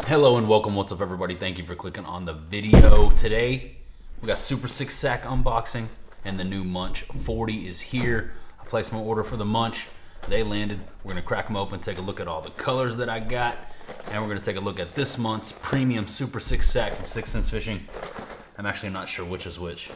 Hello and welcome. What's up, everybody? Thank you for clicking on the video. Today we got Super 6 Sack unboxing and the new Munch 40 is here. I placed my order for the Munch. They landed. We're gonna crack them open, take a look at all the colors that I got, and we're gonna take a look at this month's premium Super 6 Sack from 6 Sense Fishing. I'm actually not sure which is which.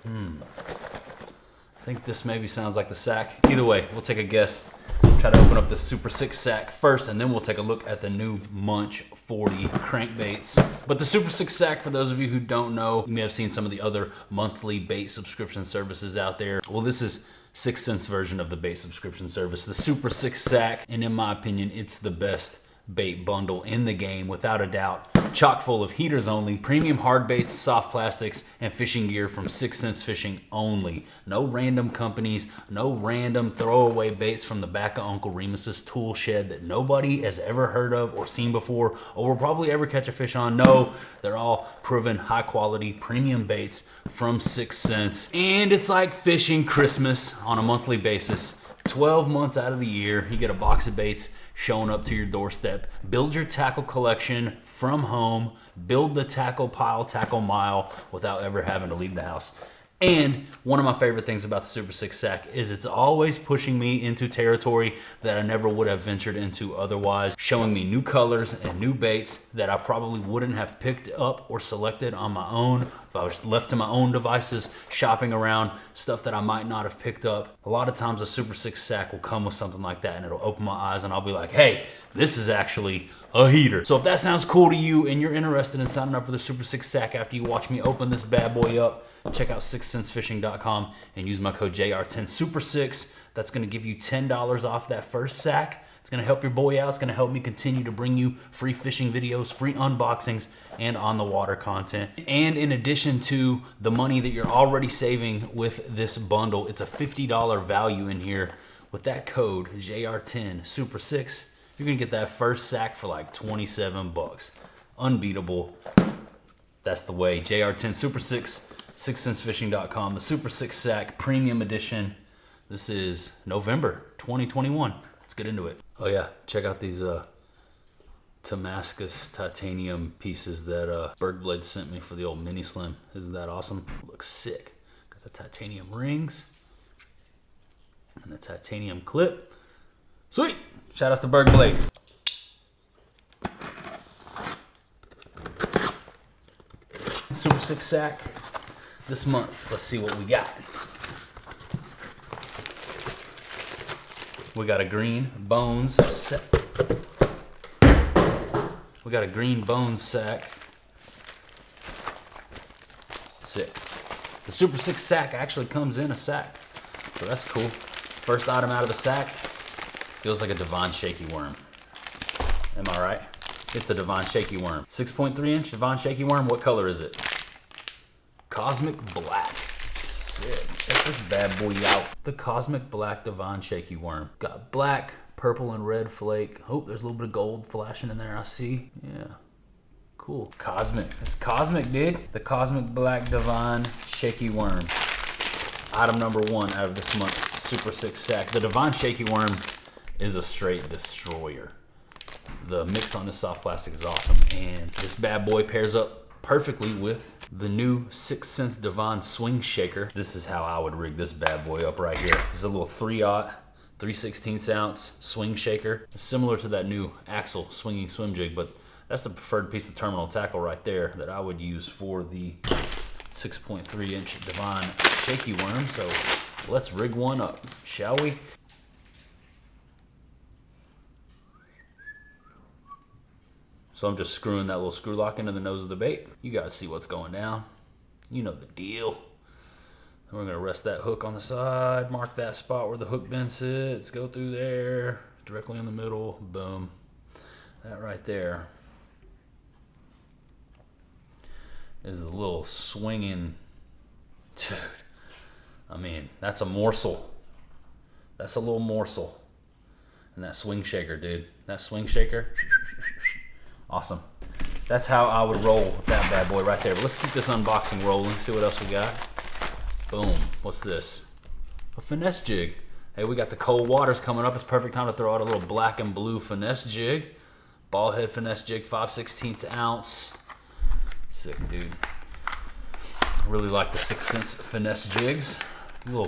I think this maybe sounds like the sack. Either way, we'll take a guess. Try to open up the Super 6 Sack first, and then we'll take a look at the new Munch 40 crankbaits. But the Super 6 Sack, for those of you who don't know, you may have seen some of the other monthly bait subscription services out there. Well, this is 6 Sense version of the bait subscription service, the Super 6 Sack, and in my opinion, it's the best bait bundle in the game, without a doubt. Chock full of heaters only, premium hard baits, soft plastics, and fishing gear from 6 Sense Fishing only. No random companies, no random throwaway baits from the back of Uncle Remus's tool shed that nobody has ever heard of or seen before or will probably ever catch a fish on. No, they're all proven high quality premium baits from 6 Sense. And it's like fishing Christmas on a monthly basis. 12 months out of the year, you get a box of baits showing up to your doorstep. Build your tackle collection from home. Build the tackle pile, tackle mile without ever having to leave the house. And one of my favorite things about the Super 6 Sack is it's always pushing me into territory that I never would have ventured into otherwise, showing me new colors and new baits that I probably wouldn't have picked up or selected on my own if I was left to my own devices, shopping around stuff that I might not have picked up. A lot of times a Super 6 Sack will come with something like that and it'll open my eyes and I'll be like, hey, this is actually a heater. So if that sounds cool to you and you're interested in signing up for the Super 6 Sack after you watch me open this bad boy up, check out 6sensefishing.com and use my code JR10Super6. That's gonna give you $10 off that first sack. It's gonna help your boy out. It's gonna help me continue to bring you free fishing videos, free unboxings, and on the water content. And in addition to the money that you're already saving with this bundle, it's a $50 value in here. With that code, JR10Super6, you're gonna get that first sack for like 27 bucks. Unbeatable. That's the way. JR10Super6, 6sensefishing.com, the Super 6 Sack Premium Edition. This is November 2021. Let's get into it. Oh yeah, check out these Damascus titanium pieces that Bergblade sent me for the old mini slim. Isn't that awesome? Looks sick. Got the titanium rings and the titanium clip. Sweet. Shout out to Bergblades. Super 6 Sack this month. Let's see what we got. We got a green bones sack. We got a green bones sack. Sick. The Super 6 Sack actually comes in a sack, so that's cool. First item out of the sack. Feels like a Devon Shaky Worm. Am I right? It's a Devon Shaky Worm. 6.3 inch Devon Shaky Worm. What color is it? Cosmic Black. Sick. Check this bad boy out. The Cosmic Black Devon Shaky Worm. Got black, purple, and red flake. Oh, there's a little bit of gold flashing in there, I see. Yeah. Cool. Cosmic. It's cosmic, dude. The Cosmic Black Devon Shaky Worm. Item number 1 out of this month's Super 6 Sack. The Devon Shaky Worm is a straight destroyer. The mix on this soft plastic is awesome, and this bad boy pairs up perfectly with the new 6 Sense Devon Swing Shaker. This is how I would rig this bad boy up right here. This is a little 3/16 ounce swing shaker, similar to that new Axel swinging swim jig, but that's the preferred piece of terminal tackle right there that I would use for the 6.3 inch Devon Shaky Worm. So let's rig one up, shall we? So I'm just screwing that little screw lock into the nose of the bait. You guys see what's going down. You know the deal. Then we're gonna rest that hook on the side, mark that spot where the hook bend sits, go through there, directly in the middle, boom. That right there is the little swinging, dude. I mean, that's a morsel. That's a little morsel. And that swing shaker, dude. That swing shaker. Awesome. That's how I would roll with that bad boy right there. But let's keep this unboxing rolling, see what else we got. Boom. What's this? A finesse jig. Hey, we got the cold waters coming up. It's perfect time to throw out a little black and blue finesse jig. Ball head finesse jig, 5/16 ounce. Sick, dude. Really like the 6 cents finesse jigs. Throw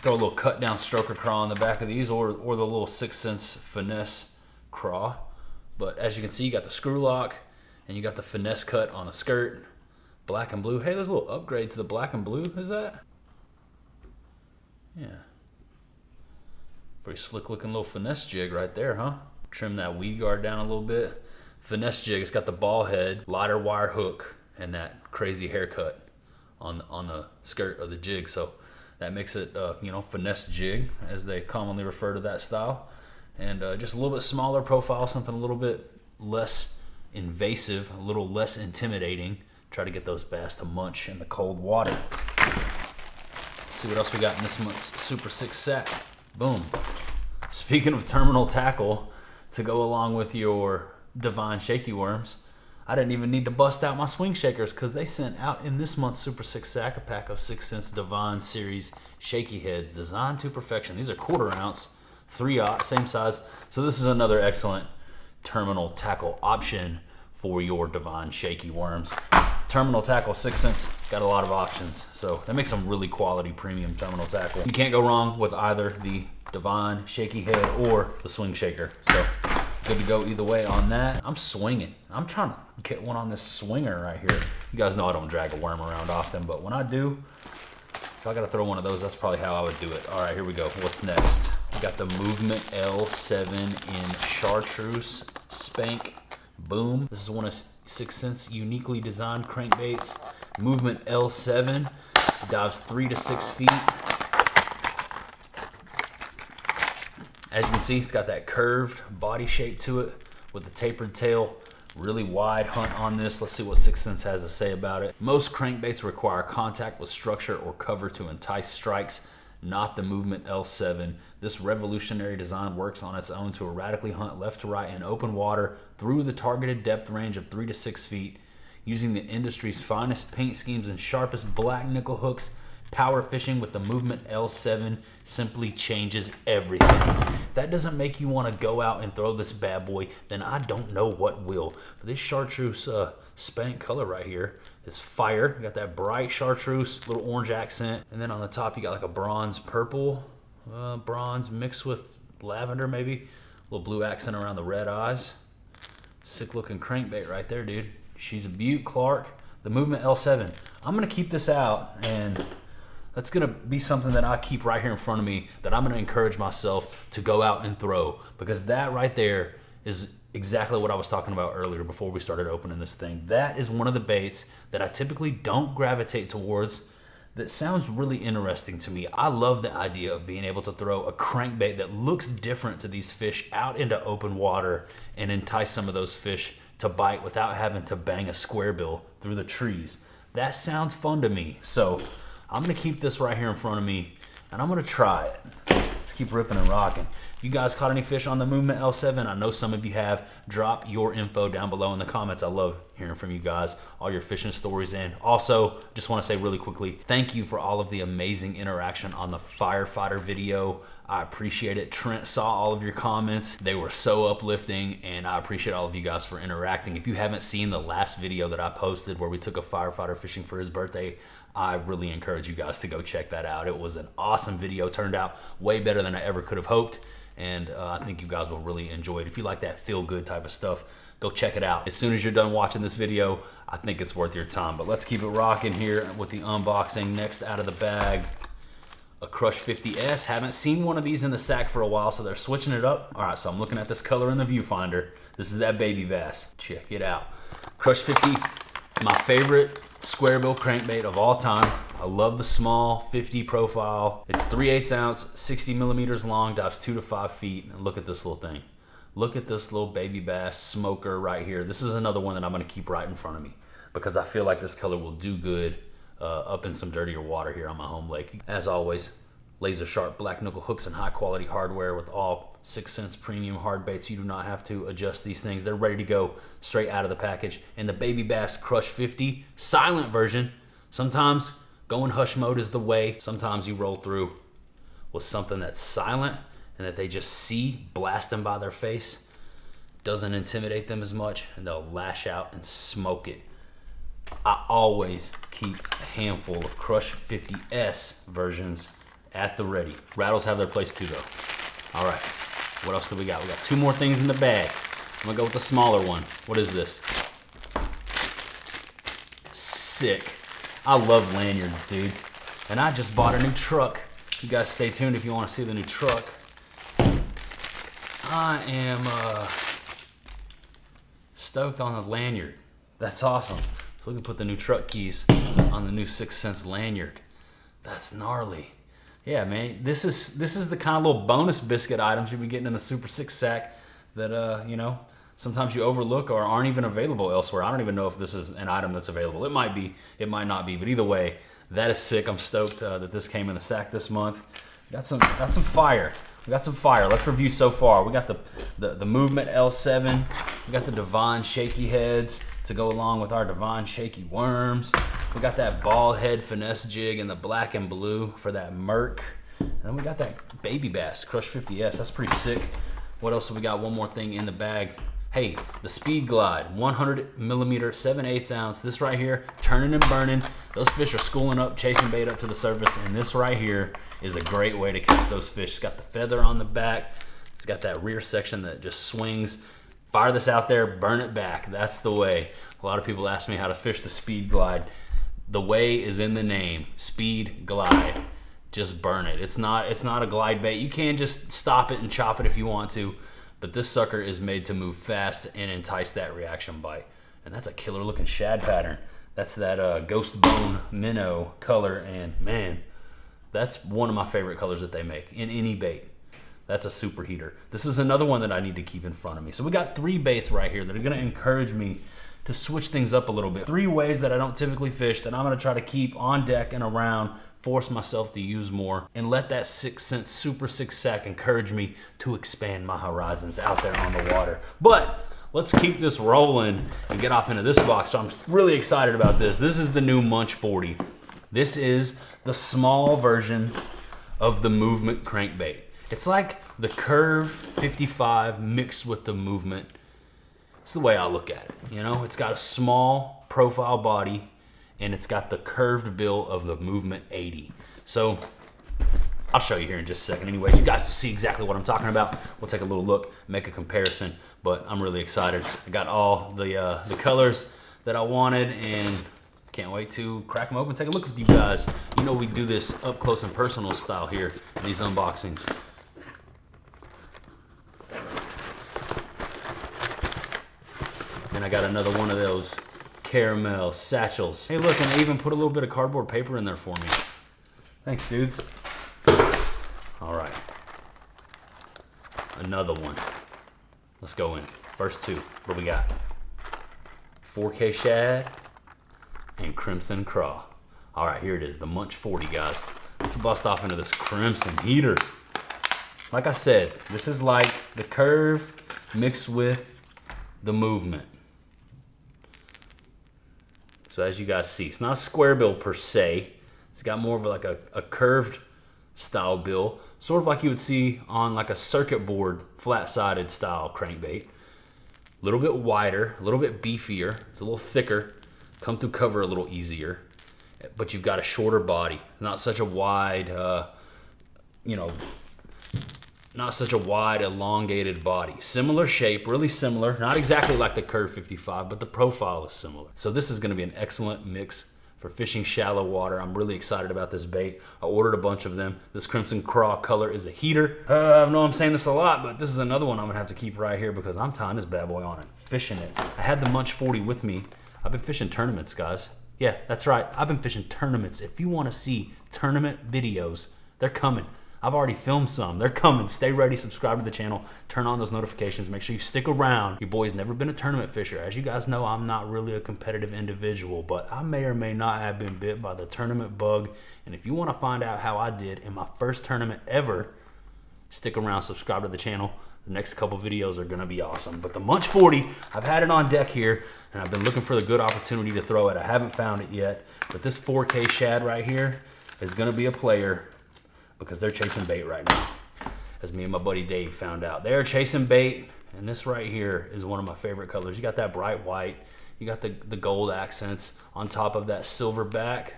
a little cut down stroker craw on the back of these, or the little 6 cents finesse craw. But as you can see, you got the screw lock and you got the finesse cut on a skirt, black and blue. Hey, there's a little upgrade to the black and blue. Is that? Yeah. Pretty slick looking little finesse jig right there, huh? Trim that weed guard down a little bit. Finesse jig, it's got the ball head, lighter wire hook, and that crazy haircut on the skirt of the jig. So that makes it, finesse jig, as they commonly refer to that style. And just a little bit smaller profile, something a little bit less invasive, a little less intimidating. Try to get those bass to munch in the cold water. Let's see what else we got in this month's Super 6 sack. Boom. Speaking of terminal tackle, to go along with your Divine Shaky Worms, I didn't even need to bust out my swing shakers because they sent out in this month's Super 6 sack a pack of 6 cents Divine Series shaky heads designed to perfection. These are 1/4 ounce, 3/0, same size. So this is another excellent terminal tackle option for your Divine Shaky Worms. Terminal tackle, 6 cents, got a lot of options. So that makes some really quality premium terminal tackle. You can't go wrong with either the Divine Shaky Head or the Swing Shaker. So good to go either way on that. I'm swinging. I'm trying to get one on this swinger right here. You guys know I don't drag a worm around often, but when I do, if I gotta throw one of those, that's probably how I would do it. All right, here we go. What's next? We got the Movement L7 in Chartreuse Spank Boom. This is one of 6 cents uniquely designed crankbaits. Movement L7 dives 3 to 6 feet. As you can see, it's got that curved body shape to it with the tapered tail. Really wide hunt on this. Let's see what 6 cents has to say about it. Most crankbaits require contact with structure or cover to entice strikes, not the Movement L7. This revolutionary design works on its own to erratically hunt left to right in open water through the targeted depth range of 3 to 6 feet. Using the industry's finest paint schemes and sharpest black nickel hooks, power fishing with the Movement L7 simply changes everything. If that doesn't make you want to go out and throw this bad boy, then I don't know what will. But this chartreuse spank color right here is fire. You got that bright chartreuse, little orange accent, and then on the top you got like a bronze purple, bronze mixed with lavender maybe, a little blue accent around the red eyes. Sick looking crankbait right there, dude. She's a beaut, Clark. The Movement L7. I'm gonna keep this out, and that's gonna be something that I keep right here in front of me that I'm gonna encourage myself to go out and throw, because that right there is exactly what I was talking about earlier before we started opening this thing. That is one of the baits that I typically don't gravitate towards that sounds really interesting to me. I love the idea of being able to throw a crankbait that looks different to these fish out into open water and entice some of those fish to bite without having to bang a square bill through the trees. That sounds fun to me. So I'm gonna keep this right here in front of me and I'm gonna try it. Let's keep ripping and rocking. You guys caught any fish on the Movement L7? I know some of you have. Drop your info down below in the comments. I love hearing from you guys, all your fishing stories. And also, just want to say really quickly, thank you for all of the amazing interaction on the firefighter video. I appreciate it. Trent saw all of your comments. They were so uplifting, and I appreciate all of you guys for interacting. If you haven't seen the last video that I posted where we took a firefighter fishing for his birthday, I really encourage you guys to go check that out. It was an awesome video. Turned out way better than I ever could have hoped. And I think you guys will really enjoy it. If you like that feel-good type of stuff, go check it out. As soon as you're done watching this video, I think it's worth your time. But let's keep it rocking here with the unboxing. Next out of the bag, a Crush 50S. Haven't seen one of these in the sack for a while, so they're switching it up. All right, so I'm looking at this color in the viewfinder. This is that baby bass. Check it out. Crush 50, my favorite square bill crankbait of all time. I love the small 50 profile. It's 3/8 ounce, 60 millimeters long, dives 2 to 5 feet. And look at this little thing. Look at this little baby bass smoker right here. This is another one that I'm gonna keep right in front of me because I feel like this color will do good up in some dirtier water here on my home lake. As always, laser sharp black nickel hooks and high quality hardware with all 6 cents premium hard baits. You do not have to adjust these things. They're ready to go straight out of the package. And the baby bass Crush 50 silent version. Sometimes going hush mode is the way. Sometimes you roll through with something that's silent and that they just see blasting by their face. doesn't intimidate them as much, and they'll lash out and smoke it. I always keep a handful of Crush 50S versions at the ready. Rattles have their place too though. All right, what else do we got? We got 2 more things in the bag. I'm gonna go with the smaller one. What is this? Sick. I love lanyards, dude. And I just bought a new truck. You guys stay tuned if you want to see the new truck. I am stoked on the lanyard. That's awesome. So we can put the new truck keys on the new 6th Sense lanyard. That's gnarly. Yeah, man. This is the kind of little bonus biscuit items you'll be getting in the Super 6 sack that you know, sometimes you overlook or aren't even available elsewhere. I don't even know if this is an item that's available. It might be, it might not be, but either way, that is sick. I'm stoked that this came in the sack this month. Got some fire. We got some fire. Let's review so far. We got the Movement L7. We got the Divine Shaky Heads to go along with our Divine Shaky Worms. We got that ball head finesse jig in the black and blue for that Merc. And then we got that Baby Bass Crush 50S. That's pretty sick. What else have we got? One more thing in the bag. Hey, the Speed Glide, 100 millimeter, 7/8 ounce. This right here, turning and burning. Those fish are schooling up, chasing bait up to the surface, and this right here is a great way to catch those fish. It's got the feather on the back. It's got that rear section that just swings. Fire this out there, burn it back. That's the way. A lot of people ask me how to fish the Speed Glide. The way is in the name, Speed Glide. Just burn it. It's not a glide bait. You can just stop it and chop it if you want to. But this sucker is made to move fast and entice that reaction bite. And that's a killer looking shad pattern. That's that ghost bone minnow color, and man, that's one of my favorite colors that they make in any bait. That's a super heater. This is another one that I need to keep in front of me. So we got 3 baits right here that are gonna encourage me to switch things up a little bit. 3 ways that I don't typically fish that I'm gonna try to keep on deck and around, force myself to use more, and let that 6th Sense Super 6 sack encourage me to expand my horizons out there on the water. But let's keep this rolling and get off into this box. So I'm really excited about this. This is the new Munch 40. This is the small version of the Movement crankbait. It's like the Curve 55 mixed with the Movement. It's the way I look at it. You know, it's got a small profile body, and it's got the curved bill of the Movement 80. So I'll show you here in just a second. Anyways, you guys see exactly what I'm talking about. We'll take a little look, make a comparison, but I'm really excited. I got all the colors that I wanted, and can't wait to crack them open, take a look with you guys. You know we do this up close and personal style here in these unboxings. And I got another one of those caramel satchels. Hey look, and I even put a little bit of cardboard paper in there for me. Thanks, dudes. All right, another one. Let's go in. First 2, what do we got? 4K shad and crimson craw. All right, here it is, the Munch 40, guys. Let's bust off into this crimson heater. Like I said, this is like the Curve mixed with the Movement. So as you guys see, it's not a square bill per se. It's got more of like a curved style bill, sort of like you would see on like a circuit board, flat-sided style crankbait. A little bit wider, a little bit beefier. It's a little thicker, come through cover a little easier, but you've got a shorter body. Not such a wide, you know, not such a wide, elongated body. Similar shape, really similar. Not exactly like the Curve 55, but the profile is similar. So this is gonna be an excellent mix for fishing shallow water. I'm really excited about this bait. I ordered a bunch of them. This crimson craw color is a heater. I know I'm saying this a lot, but this is another one I'm gonna have to keep right here because I'm tying this bad boy on and fishing it. I had the Munch 40 with me. I've been fishing tournaments, guys. Yeah, that's right. I've been fishing tournaments. If you wanna see tournament videos, they're coming. I've already filmed some. They're coming. Stay ready. Subscribe to the channel. Turn on those notifications. Make sure you stick around. Your boy's never been a tournament fisher. As you guys know, I'm not really a competitive individual, but I may or may not have been bit by the tournament bug. And if you want to find out how I did in my first tournament ever, stick around. Subscribe to the channel. The next couple videos are going to be awesome. But the Munch 40, I've had it on deck here, and I've been looking for the good opportunity to throw it. I haven't found it yet. But this 4K shad right here is going to be a player, because they're chasing bait right now, as me and my buddy Dave found out. They're chasing bait, And this right here is one of my favorite colors. You got that bright white, you got the gold accents on top of that silver back.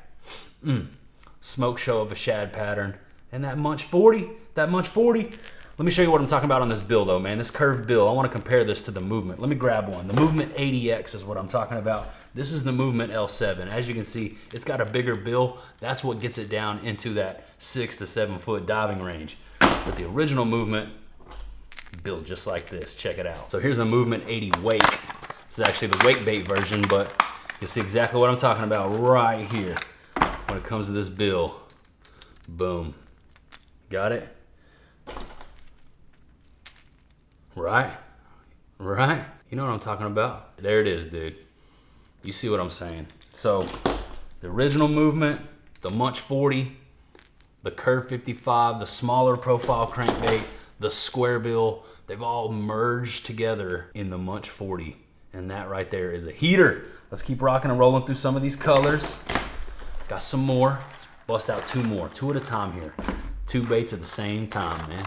Smoke show of a shad pattern. And that Munch 40, Let me show you what I'm talking about on this bill though, man. This curved bill, I want to compare this to the Movement. Let me grab one. The Movement 80X is what I'm talking about. This is the Movement L7. As you can see, it's got a bigger bill. That's what gets it down into that 6 to 7 foot diving range. But the original Movement, built just like this. Check it out. So here's a Movement 80 Wake. This is actually the wake bait version, but you'll see exactly what I'm talking about right here when it comes to this bill. Boom. Got it? Right? You know what I'm talking about? There it is, dude. You see what I'm saying? So the original Movement, the Munch 40, the Curve 55, the smaller profile crankbait, the square bill, they've all merged together in the Munch 40. And that right there is a heater. Let's keep rocking and rolling through some of these colors. Got some more. Let's bust out two more. Two at a time here. Two baits at the same time, man.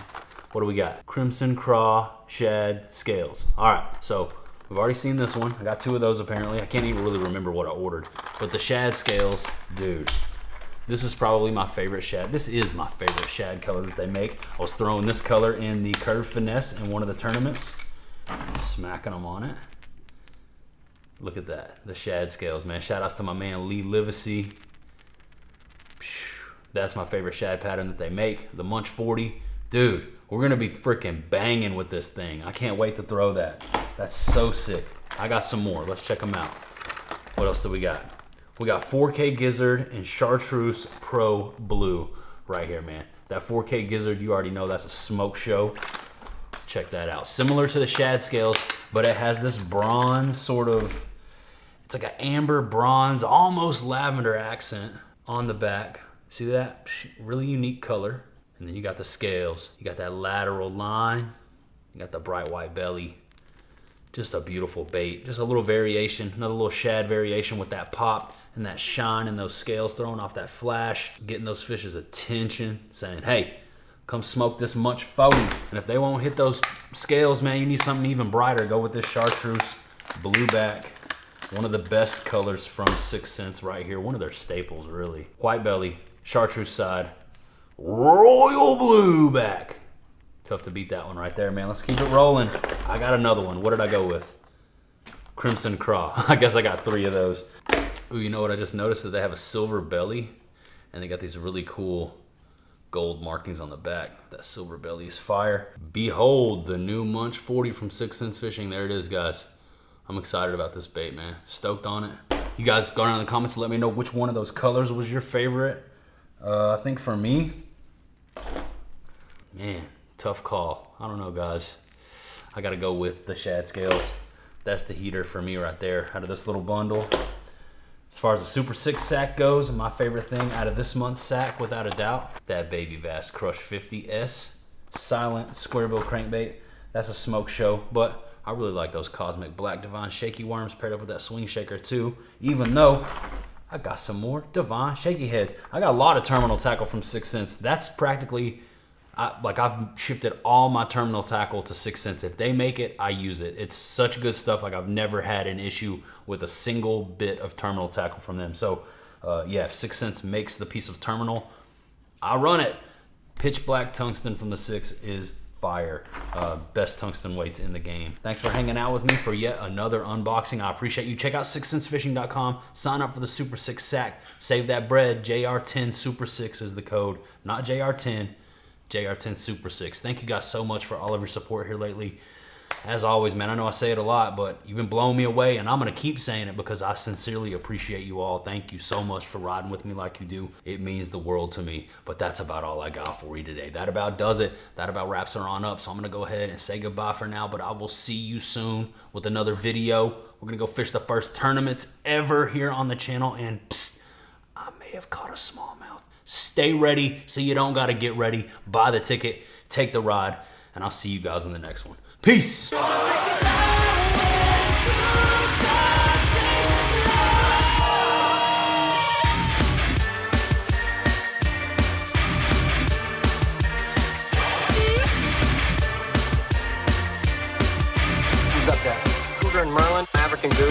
What do we got? Crimson Craw, Shad, Scales. All right, so we've already seen this one. I got two of those apparently. I can't even really remember what I ordered. But the Shad Scales, dude. This is probably my favorite shad. This is my favorite shad color that they make. I was throwing this color in the Curve Finesse in one of the tournaments. Smacking them on it. Look at that, the Shad Scales, man. Shout outs to my man Lee Livesey. That's my favorite shad pattern that they make. The Munch 40. Dude, we're gonna be freaking banging with this thing. I can't wait to throw that. That's so sick. I got some more, let's check them out. What else do we got? We got 4K Gizzard and Chartreuse Pro Blue right here, man. That 4K Gizzard, you already know that's a smoke show. Let's check that out. Similar to the Shad Scales, but it has this bronze sort of, it's like an amber bronze, almost lavender accent on the back. See that? Really unique color. And then you got the scales. You got that lateral line. You got the bright white belly. Just a beautiful bait. Just a little variation, another little shad variation with that pop and that shine and those scales throwing off that flash, getting those fish's attention, saying, hey, come smoke this Munch 40. And if they won't hit those scales, man, you need something even brighter. Go with this Chartreuse Blue back. One of the best colors from 6th Sense right here. One of their staples, really. White belly, Chartreuse side, Royal Blue back. Tough to beat that one right there, man. Let's keep it rolling. I got another one. What did I go with? Crimson Craw. I guess I got 3 of those. Ooh, you know what I just noticed? That they have a silver belly, and they got these really cool gold markings on the back. That silver belly is fire. Behold, the new Munch 40 from 6th Sense Fishing. There it is, guys. I'm excited about this bait, man. Stoked on it. You guys go down in the comments and let me know which one of those colors was your favorite. I think for me, man, tough call. I don't know, guys. I gotta go with the Shad Scales. That's the heater for me right there out of this little bundle. As far as the Super 6 sack goes, my favorite thing out of this month's sack, without a doubt, that Baby Bass Crush 50S silent square bill crankbait. That's a smoke show, but I really like those Cosmic Black Divine Shaky Worms paired up with that Swing Shaker too, even though I got some more Divine Shaky Heads. I got a lot of terminal tackle from 6th Sense. That's practically, I've shifted all my terminal tackle to 6th Sense. If they make it, I use it. It's such good stuff. Like, I've never had an issue with a single bit of terminal tackle from them. So yeah, if 6th Sense makes the piece of terminal, I run it. Pitch Black Tungsten from the 6 is fire. Best tungsten weights in the game. Thanks for hanging out with me for yet another unboxing. I appreciate you. Check out 6thsensefishing.com. Sign up for the Super 6 sack. Save that bread. JR10 Super 6 is the code. Not JR10. JR10 Super 6. Thank you guys so much for all of your support here lately. As always, man, I know I say it a lot, but you've been blowing me away, and I'm going to keep saying it because I sincerely appreciate you all. Thank you so much for riding with me like you do. It means the world to me, but that's about all I got for you today. That about does it. That about wraps her on up, so I'm going to go ahead and say goodbye for now, but I will see you soon with another video. We're going to go fish the first tournaments ever here on the channel, and psst, I may have caught a smallmouth. Stay ready so you don't got to get ready. Buy the ticket, take the ride, and I'll see you guys in the next one. Peace. sack. Cougar and Merlin, African Goose.